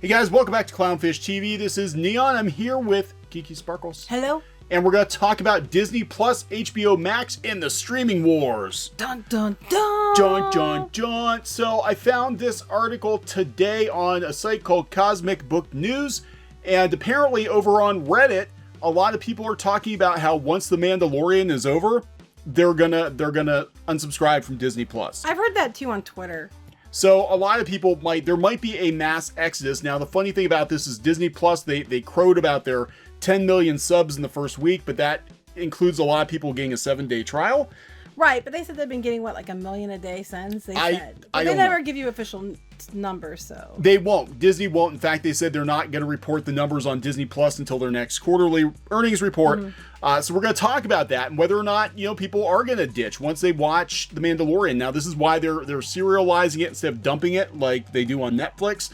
Hey guys, welcome back to Clownfish TV. This is Kneon. I'm here with Geeky Sparkles. Hello. And we're going to talk about Disney Plus, HBO Max, and the streaming wars. Dun, dun, dun. Dun, dun, dun. So I found this article today on a site called Cosmic Book News. And apparently over on Reddit, a lot of people are talking about how once The Mandalorian is over, they're gonna unsubscribe from Disney Plus. I've heard that too on Twitter. So a lot of people there might be a mass exodus. Now the funny thing about this is Disney Plus, they crowed about their 10 million subs in the first week, but that includes a lot of people getting a 7-day trial. Right, but they said they've been getting what, like 1 million a day since they said. But I they don't never know. give you official numbers, so They won't. Disney won't. In fact, they said they're not going to report the numbers on Disney Plus until their next quarterly earnings report. So we're going to talk about that and whether or not people are going to ditch once they watch The Mandalorian. Now this is why they're serializing it instead of dumping it like they do on Netflix.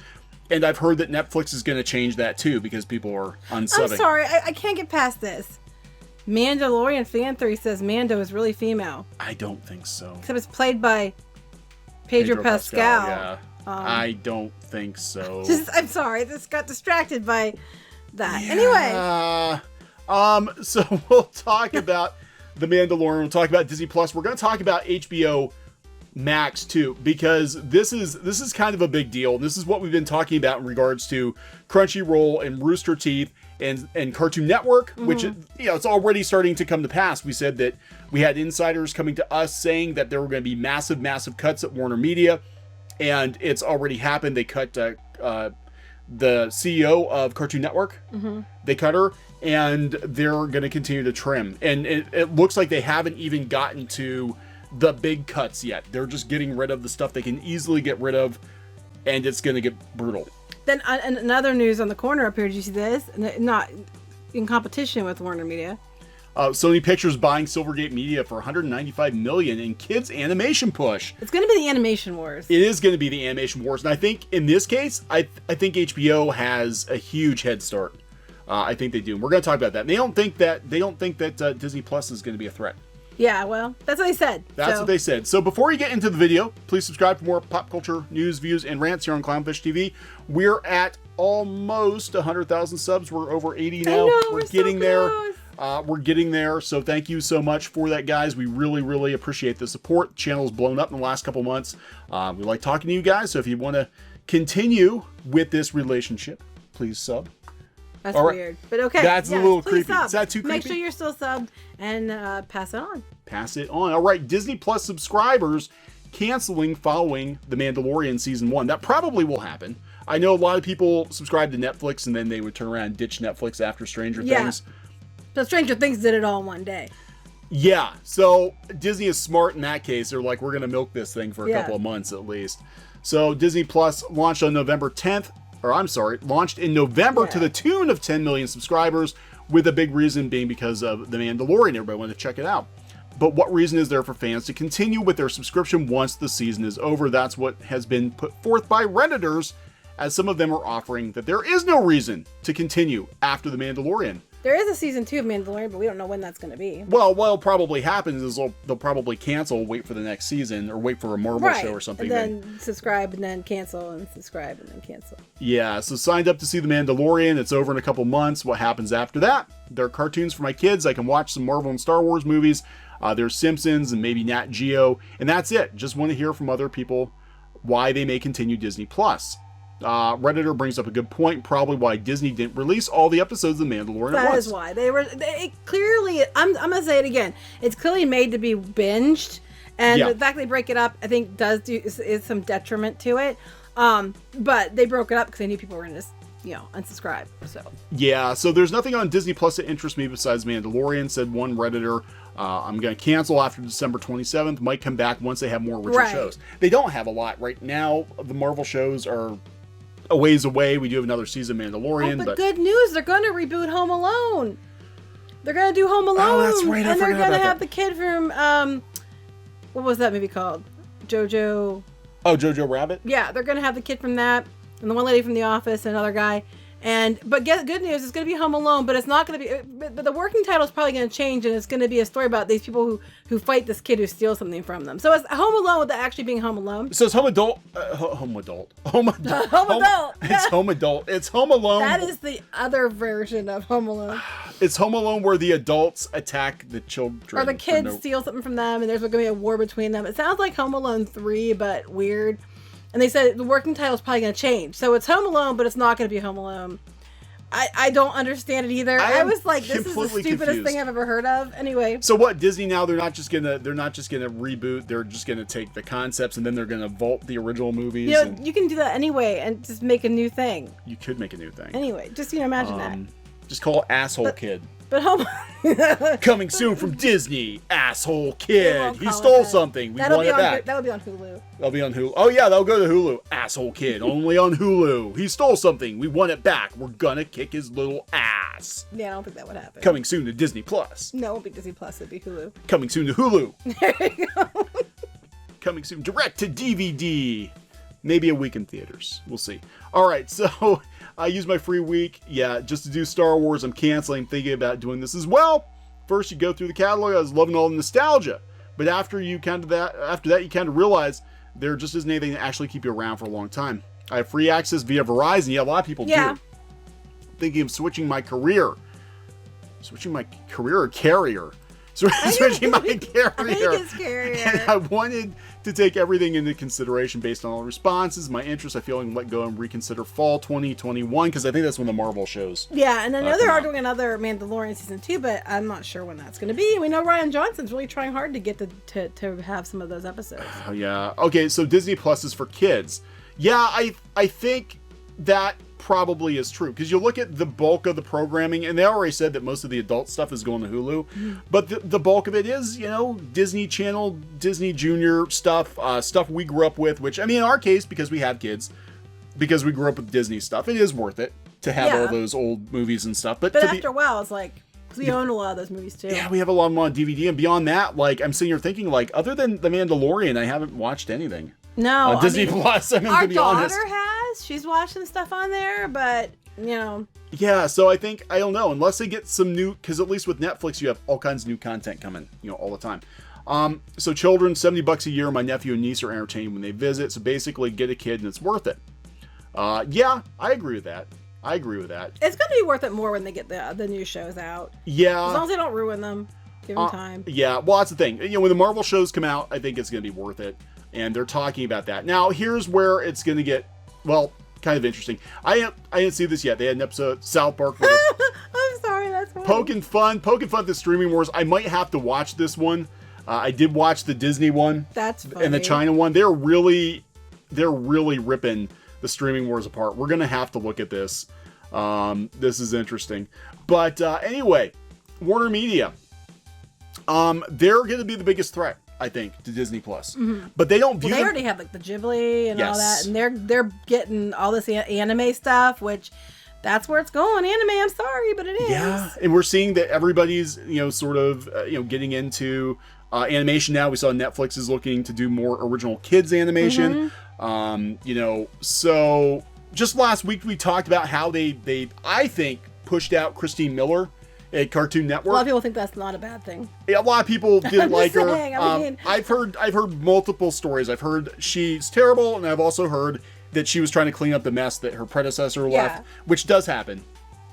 And I've heard that Netflix is going to change that too because people are unsubbing. I'm sorry, I can't get past this. Mandalorian fan theory says Mando is really female. I don't think so. Except it's played by Pedro Pascal. Yeah. I don't think so. I'm sorry, this got distracted by that. Yeah. Anyway. So we'll talk about The Mandalorian. We'll talk about Disney Plus. We're going to talk about HBO Max too, because this is kind of a big deal. This is what we've been talking about in regards to Crunchyroll and Rooster Teeth and Cartoon Network, which it's already starting to come to pass. We said that we had insiders coming to us saying that there were going to be massive cuts at Warner Media, and it's already happened. They cut the CEO of Cartoon Network. They cut her, and they're going to continue to trim. And it looks like they haven't even gotten to the big cuts yet. They're just getting rid of the stuff they can easily get rid of, and it's going to get brutal. Then another news on the corner up here. Did you see this? Not in competition with Warner Media. Sony Pictures buying Silvergate Media for $195 million in kids animation push. It's going to be the animation wars. It is going to be the animation wars, and I think in this case, I think HBO has a huge head start. I think they do. And we're going to talk about that. And they don't think that Disney Plus is going to be a threat. Yeah, well, that's what they said. That's what they said. So before you get into the video, please subscribe for more pop culture news, views, and rants here on Clownfish TV. We're at almost 100,000 subs. We're over 80 now. I know, we're getting there. We're getting there. So thank you so much for that, guys. We really, really appreciate the support. The channel's blown up in the last couple months. We like talking to you guys. So if you want to continue with this relationship, please sub. That's weird, but okay. That's a little creepy. Sub. Is that too creepy? Make sure you're still subbed and pass it on. Pass it on. All right, Disney Plus subscribers canceling following The Mandalorian Season 1. That probably will happen. I know a lot of people subscribe to Netflix and then they would turn around and ditch Netflix after Stranger Things. So Stranger Things did it all in one day. Yeah, so Disney is smart in that case. They're like, we're going to milk this thing for a couple of months at least. So Disney Plus launched on November 10th. Launched in November to the tune of 10 million subscribers, with a big reason being because of The Mandalorian. Everybody wanted to check it out. But what reason is there for fans to continue with their subscription once the season is over? That's what has been put forth by Redditors, as some of them are offering that there is no reason to continue after The Mandalorian. There is a season 2 of Mandalorian, but we don't know when that's going to be. Well, what'll probably happen is they'll probably cancel, wait for the next season, or wait for a Marvel show or something. And then subscribe and then cancel and subscribe and then cancel. Yeah, so signed up to see The Mandalorian. It's over in a couple months. What happens after that? There are cartoons for my kids. I can watch some Marvel and Star Wars movies. There's Simpsons and maybe Nat Geo. And that's it. Just want to hear from other people why they may continue Disney Plus. Redditor brings up a good point, probably why Disney didn't release all the episodes of The Mandalorian at once. That is why. They clearly, I'm going to say it again, it's clearly made to be binged, and the fact they break it up, I think, is some detriment to it. But they broke it up because they knew people were going to unsubscribe. So there's nothing on Disney Plus that interests me besides Mandalorian, said one Redditor. I'm going to cancel after December 27th. Might come back once they have more original shows. They don't have a lot right now. The Marvel shows are a ways away. We do have another season of Mandalorian. But good news, they're going to reboot Home Alone. They're going to do Home Alone. Oh, that's right. And they're going to have the kid from, what was that movie called? Jojo. Oh, Jojo Rabbit? Yeah, they're going to have the kid from that, and the one lady from The Office, and another guy. But good news, it's going to be Home Alone, but it's not going to be. But the working title is probably going to change, and it's going to be a story about these people who fight this kid who steals something from them. So it's Home Alone without actually being Home Alone. So it's Home Adult. Home Adult. Home Adult. Home Adult. It's Home Adult. It's Home Alone. That is the other version of Home Alone. It's Home Alone where the adults attack the children. Or the kids steal something from them, and there's going to be a war between them. It sounds like Home Alone 3, but weird. And they said the working title is probably going to change. So it's Home Alone, but it's not going to be Home Alone. I don't understand it either. I was like, this is the stupidest thing I've ever heard of. Anyway. So what, Disney now, they're not just gonna reboot, they're just gonna take the concepts and then they're gonna vault the original movies. You can do that anyway and just make a new thing. You could make a new thing. Anyway, just imagine that. Just call it Asshole Kid. But Home Coming soon from Disney, Asshole Kid. He stole something. We want it back. That'll be on Hulu. That'll be on Hulu. Oh yeah, that'll go to Hulu. Asshole Kid, only on Hulu. He stole something. We want it back. We're gonna kick his little ass. Yeah, I don't think that would happen. Coming soon to Disney Plus. No, it won't be Disney Plus. It'd be Hulu. Coming soon to Hulu. There you go. Coming soon direct to DVD. Maybe a week in theaters. We'll see. All right, so I use my free week, just to do Star Wars. I'm canceling, thinking about doing this as well. First, you go through the catalog. I was loving all the nostalgia, but after that, you kind of realize there just isn't anything to actually keep you around for a long time. I have free access via Verizon. Yeah, a lot of people do. Thinking of switching my career or carrier. Switching my carrier. I think it's carrier. And I wanted to take everything into consideration based on all the responses, my interest. I feel like let go and reconsider fall 2021 because I think that's when the Marvel shows. Yeah, and I know they are doing another Mandalorian season 2, but I'm not sure when that's going to be. We know Ryan Johnson's really trying hard to get to have some of those episodes. Oh yeah. Okay, so Disney Plus is for kids. Yeah, I think that probably is true because you look at the bulk of the programming and they already said that most of the adult stuff is going to Hulu, but the bulk of it is, Disney Channel, Disney Junior stuff we grew up with, which I mean in our case, because we have kids, because we grew up with Disney stuff, it is worth it to have all those old movies and stuff. But after a while it's like, we own a lot of those movies too. Yeah, we have a lot of them on DVD, and beyond that, like I'm sitting here thinking, like other than The Mandalorian, I haven't watched anything. No, Disney Plus. I mean, our to be honest, daughter has. She's watched some stuff on there, but Yeah, so I don't know, unless they get some new, because at least with Netflix, you have all kinds of new content coming, all the time. So children, $70 a year. My nephew and niece are entertained when they visit. So basically, get a kid and it's worth it. Yeah, I agree with that. It's going to be worth it more when they get the new shows out. Yeah, as long as they don't ruin them. Give them time. Yeah, well, that's the thing. When the Marvel shows come out, I think it's going to be worth it. And they're talking about that. Now, here's where it's going to get, kind of interesting. I didn't see this yet. They had an episode, South Park. I'm sorry, that's funny. Poking fun, the Streaming Wars. I might have to watch this one. I did watch the Disney one. That's funny. And the China one. They're really ripping the Streaming Wars apart. We're going to have to look at this. This is interesting. But anyway, Warner Media. They're going to be the biggest threat, I think, to Disney Plus. But they don't view they already have like the Ghibli and all that, and they're getting all this anime stuff, which that's where it's going. Anime, I'm sorry, but it is. Yeah, and we're seeing that everybody's sort of getting into animation now. We saw Netflix is looking to do more original kids animation. So just last week we talked about how they I think pushed out Christine Miller at Cartoon Network. A lot of people think that's not a bad thing. Yeah, a lot of people didn't like her. I mean, I've heard multiple stories. I've heard she's terrible, and I've also heard that she was trying to clean up the mess that her predecessor left, which does happen.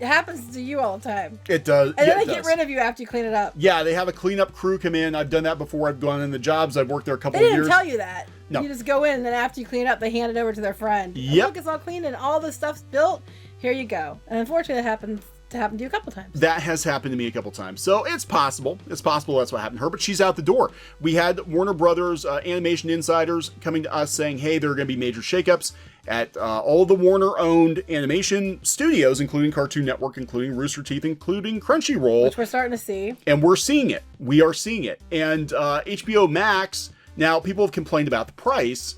It happens to you all the time. It does. And then they get rid of you after you clean it up. Yeah, they have a cleanup crew come in. I've done that before. I've gone in the jobs. I've worked there a couple of years. They didn't tell you that. No. You just go in, and then after you clean it up, they hand it over to their friend. Yep. Look, it's all clean, and all the stuff's built. Here you go. And unfortunately, it happens to happen to you a couple times. That has happened to me a couple times. So it's possible. It's possible that's what happened to her, but she's out the door. We had Warner Brothers animation insiders coming to us saying, hey, there are going to be major shakeups at all the Warner-owned animation studios, including Cartoon Network, including Rooster Teeth, including Crunchyroll. Which we're starting to see. And we're seeing it. We are seeing it. And HBO Max, now people have complained about the price.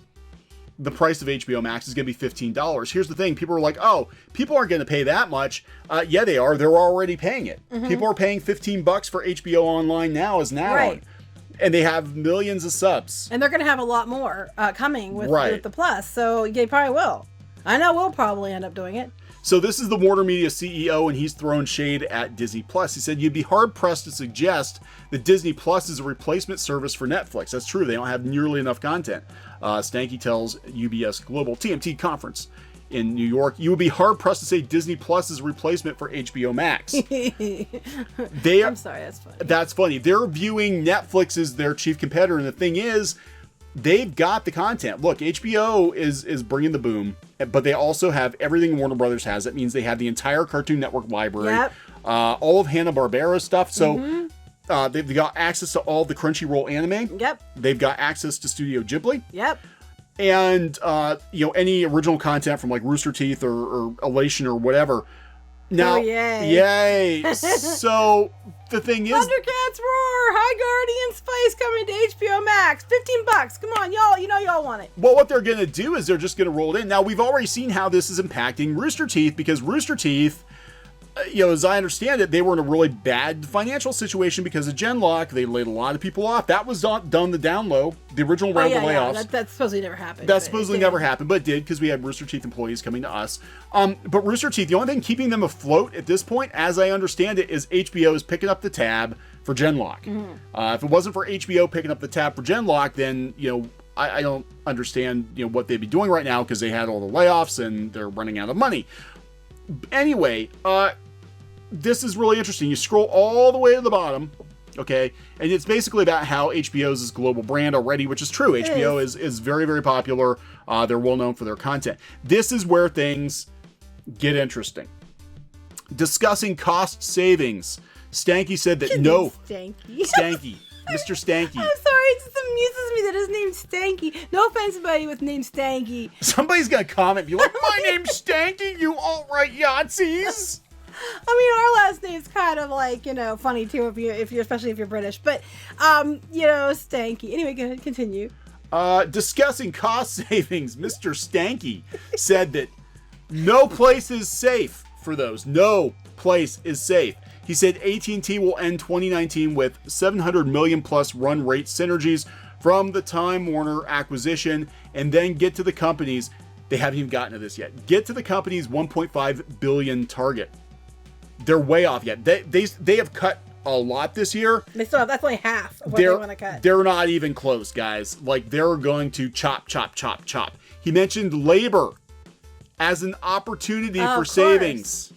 The price of HBO Max is going to be $15. Here's the thing. People are like, oh, people aren't going to pay that much. Yeah, they are. They're already paying it. People are paying $15 for HBO Online now as now. Right. And they have millions of subs. And they're going to have a lot more coming with the Plus. So they probably will. I know we'll probably end up doing it. So this is the Warner Media CEO, and he's thrown shade at Disney Plus. He said, "You'd be hard-pressed to suggest that Disney Plus is a replacement service for Netflix." That's true. They don't have nearly enough content. Stanky tells UBS Global TMT Conference in New York, "You would be hard-pressed to say Disney Plus is a replacement for HBO Max." I'm sorry, that's funny. That's funny. They're viewing Netflix as their chief competitor, and the thing is, they've got the content. Look, HBO is bringing the boom, but they also have everything Warner Brothers has. That means they have the entire Cartoon Network library, Yep. All of Hanna-Barbera stuff. So they've got access to all the Crunchyroll anime. Yep. They've got access to Studio Ghibli. Yep. And, any original content from like Rooster Teeth or Elation or whatever. Now, yay. So the thing is, Thundercats Roar, High Guardian Spice coming to HBO Max, $15. Come on, y'all, y'all want it. Well, what they're going to do is they're just going to roll it in. Now, we've already seen how this is impacting Rooster Teeth, because Rooster Teeth, as I understand it, they were in a really bad financial situation because of Genlock. They laid a lot of people off. That was not done the down low. The original round of layoffs. Yeah. That supposedly never happened. That supposedly never happened, but it did, because we had Rooster Teeth employees coming to us. But Rooster Teeth, the only thing keeping them afloat at this point, as I understand it, is HBO is picking up the tab for Genlock. If it wasn't for HBO picking up the tab for Genlock, then, I don't understand, what they'd be doing right now, because they had all the layoffs and they're running out of money. Anyway, this is really interesting. You scroll all the way to the bottom, okay, and it's basically about how HBO's is global brand already, which is true. HBO is very, very popular. They're well known for their content. This is where things get interesting. Discussing cost savings, Stanky said that Stanky, Mr. Stanky. I'm sorry, it just amuses me that his name's Stanky. No offense to anybody with name Stanky. Somebody's gonna comment, be like, "My name's Stanky, you alt-right Yahtzees." I mean, our last name's kind of like, funny too, if you're especially if you're British. But, Stanky. Anyway, go ahead, continue. Discussing cost savings, Mr. Stanky said that no place is safe for those. No place is safe. He said AT&T will end 2019 with 700 million plus run rate synergies from the Time Warner acquisition, and then get to the company's, they haven't even gotten to this yet, get to the company's 1.5 billion target. They're way off yet. They have cut a lot this year. They still have, that's only half of what they want to cut. They're not even close, guys. Like, they're going to chop, chop, chop, chop. He mentioned labor as an opportunity for savings,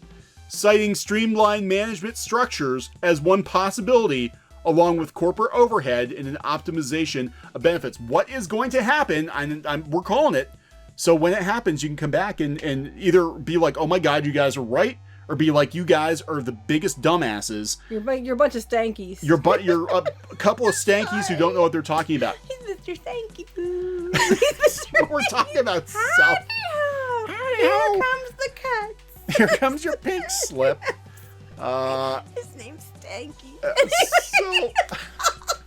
citing streamlined management structures as one possibility, along with corporate overhead and an optimization of benefits. What is going to happen, we're calling it, so when it happens, you can come back and either be like, "Oh my God, you guys are right," or be like, "You guys are the biggest dumbasses. You're a bunch of stankies. You're a couple of stankies who don't know what they're talking about." He's Mr. Stanky Boo. We're talking about stuff. Here comes the cuts. Here comes your pink slip. His name's Stanky. So,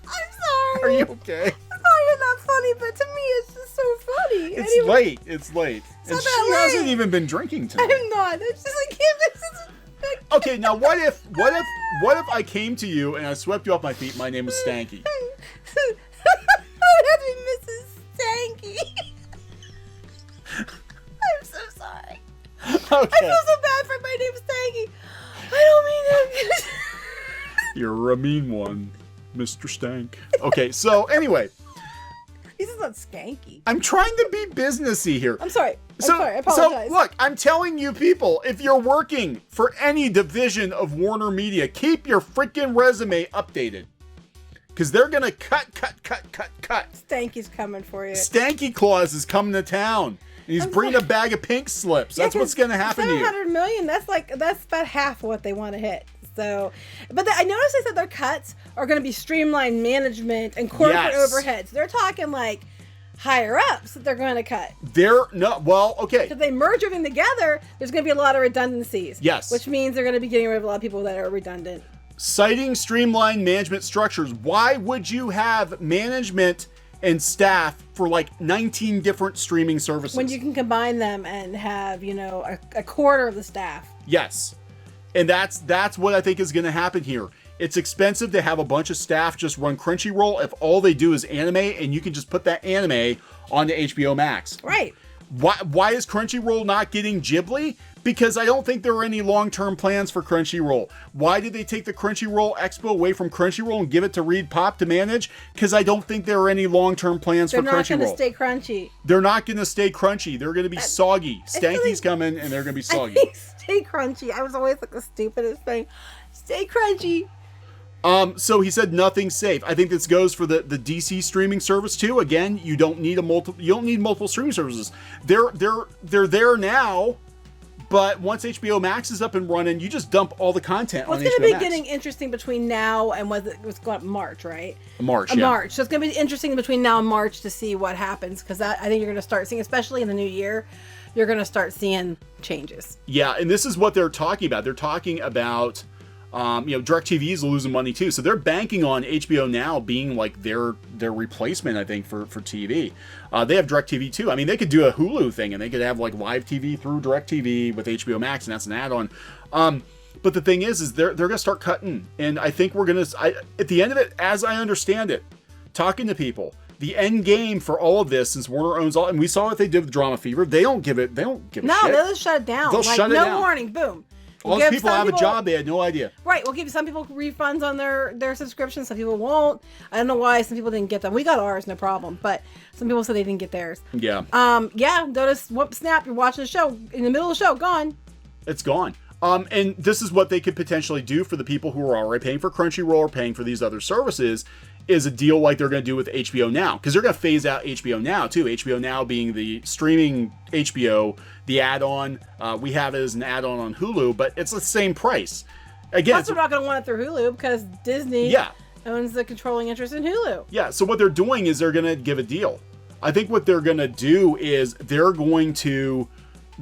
I'm sorry. Are you okay? Oh, you're not funny, but to me, it's just so funny. It's late. It's late. And she hasn't even been drinking tonight. I'm not. It's just like Okay, now what if I came to you and I swept you off my feet? My name was Stanky. I would have to be Mrs. Stanky. I'm so sorry. Okay. I feel so bad for my name's Stanky. I don't mean to. You're a mean one, Mr. Stank. Okay, so anyway. This is not skanky. I'm trying to be businessy here. I'm sorry. I apologize. So, look, I'm telling you people, if you're working for any division of Warner Media, keep your freaking resume updated. Because they're going to cut. Stanky's coming for you. Stanky Claus is coming to town. And he's bringing a bag of pink slips. That's what's going to happen to you. 700 million, that's about half of what they want to hit. So, but I noticed they said their cuts are going to be streamlined management and corporate overheads. They're talking like higher ups that they're going to cut. Okay. If they merge everything together, there's going to be a lot of redundancies. Yes. Which means they're going to be getting rid of a lot of people that are redundant. Citing streamlined management structures. Why would you have management and staff for like 19 different streaming services? When you can combine them and have, a quarter of the staff. Yes. And that's what I think is going to happen here. It's expensive to have a bunch of staff just run Crunchyroll if all they do is anime, and you can just put that anime onto HBO Max. Right. Why is Crunchyroll not getting Ghibli? Because I don't think there are any long-term plans for Crunchyroll. Why did they take the Crunchyroll Expo away from Crunchyroll and give it to Reed Pop to manage? Because I don't think there are any long-term plans for Crunchyroll. They're not going to stay crunchy. They're not going to stay crunchy. They're going to be soggy. Stanky's coming, and they're going to be soggy. Stay crunchy. I was always like the stupidest thing. Stay crunchy. So he said nothing's safe. I think this goes for the DC streaming service too. Again, you don't need multiple streaming services. They're there now. But once HBO Max is up and running, you just dump all the content on HBO Max. It's going to be getting interesting between now and what's going up March, right? March. So it's going to be interesting between now and March to see what happens, because I think you're going to start seeing, especially in the new year, you're going to start seeing changes. Yeah, and this is what they're talking about. They're talking about, DirecTV is losing money too, so they're banking on HBO Now being like their replacement, I think, for TV. They have DirecTV too. I mean, they could do a Hulu thing, and they could have like live TV through DirecTV with HBO Max, and that's an add-on. But the thing is they're gonna start cutting, and I think at the end of it, as I understand it, talking to people, the end game for all of this, since Warner owns all, and we saw what they did with Drama Fever, they don't give a shit. No, they'll just shut it down. They'll shut it down. No warning, boom. All those people have a job, they had no idea. Right, we'll give some people refunds on their subscriptions, some people won't. I don't know why some people didn't get them. We got ours, no problem, but some people said they didn't get theirs. Yeah. Notice, whoop, snap, you're watching the show, in the middle of the show, gone. It's gone. And this is what they could potentially do for the people who are already paying for Crunchyroll or paying for these other services, is a deal like they're going to do with HBO Now. Because they're going to phase out HBO Now, too. HBO Now being the streaming HBO, the add-on. We have it as an add-on on Hulu, but it's the same price. Again, plus, we're not going to want it through Hulu because Disney owns the controlling interest in Hulu. Yeah, so what they're doing is they're going to give a deal. I think what they're going to do is they're going to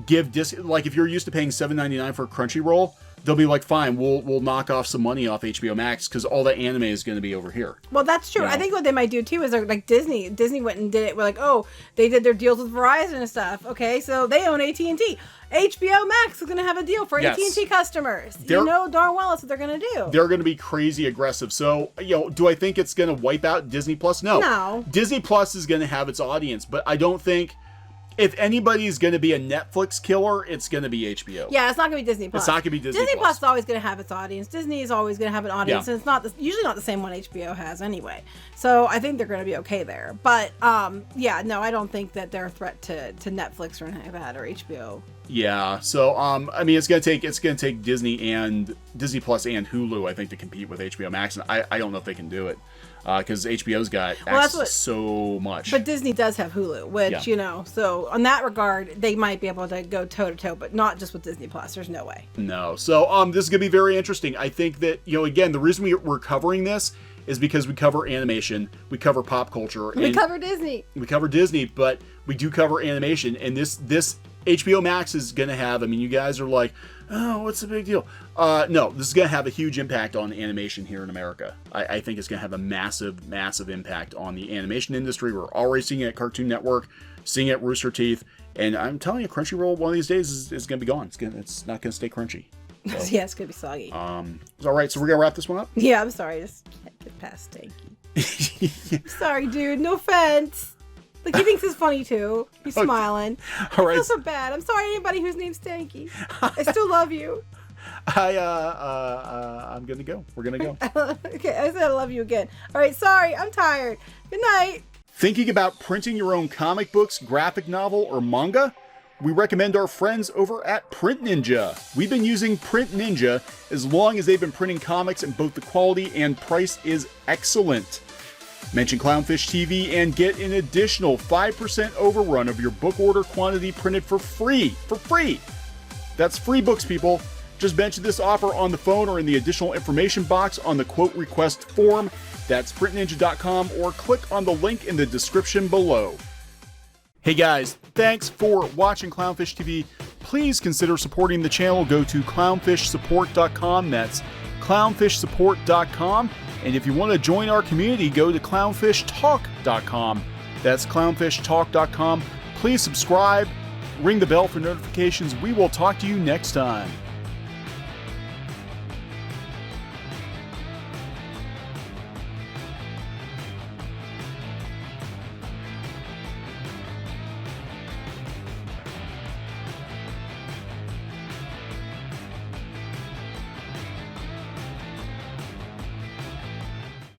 give like if you're used to paying $7.99 for Crunchyroll, they'll be like, fine, we'll knock off some money off HBO Max because all the anime is going to be over here. Well, that's true. I think what they might do too is like Disney went and did it. We're like, oh, they did their deals with Verizon and stuff. Okay, so they own AT&T. HBO Max is going to have a deal for AT&T customers. You know darn well that's what they're going to do. They're going to be crazy aggressive. So, do I think it's going to wipe out Disney Plus? No. Disney Plus is going to have its audience, but I don't think if anybody's going to be a Netflix killer, it's going to be HBO. Yeah, it's not going to be Disney Plus. It's not going to be Disney Plus. Disney Plus is always going to have its audience. Disney is always going to have an audience, and it's usually not the same one HBO has anyway. So I think they're going to be okay there. But I don't think that they're a threat to Netflix or anything like that, or HBO. Yeah, so it's going to take Disney Plus and Hulu, I think, to compete with HBO Max, and I don't know if they can do it. Because HBO's got access to so much. But Disney does have Hulu, which, so on that regard, they might be able to go toe-to-toe, but not just with Disney Plus. There's no way. No. So this is going to be very interesting. I think that, again, the reason we're covering this is because we cover animation, we cover pop culture. We cover Disney. We cover Disney, but we do cover animation, and this HBO Max is going to have, you guys are like, oh, what's the big deal? No, this is going to have a huge impact on animation here in America. I think it's going to have a massive, massive impact on the animation industry. We're already seeing it at Cartoon Network, seeing it at Rooster Teeth, and I'm telling you, Crunchyroll one of these days is going to be gone. It's not going to stay crunchy. So, yeah, it's going to be soggy. All right, so we're going to wrap this one up? Yeah, I'm sorry. I just can't get past Stanky. Sorry, dude. No offense. Like, he thinks it's funny, too. He's smiling. All right. I feel so bad. I'm sorry, anybody whose name's Stanky. I still love you. I'm going to go. We're going to go. Okay, I said I love you again. All right, sorry. I'm tired. Good night. Thinking about printing your own comic books, graphic novel, or manga? We recommend our friends over at PrintNinja. We've been using PrintNinja as long as they've been printing comics, and both the quality and price is excellent. Mention Clownfish TV and get an additional 5% overrun of your book order quantity printed for free. For free! That's free books, people. Just mention this offer on the phone or in the additional information box on the quote request form. That's printninja.com, or click on the link in the description below. Hey guys, thanks for watching Clownfish TV. Please consider supporting the channel. Go to clownfishsupport.com. That's clownfishsupport.com. And if you want to join our community, go to clownfishtalk.com. That's clownfishtalk.com. Please subscribe, ring the bell for notifications. We will talk to you next time.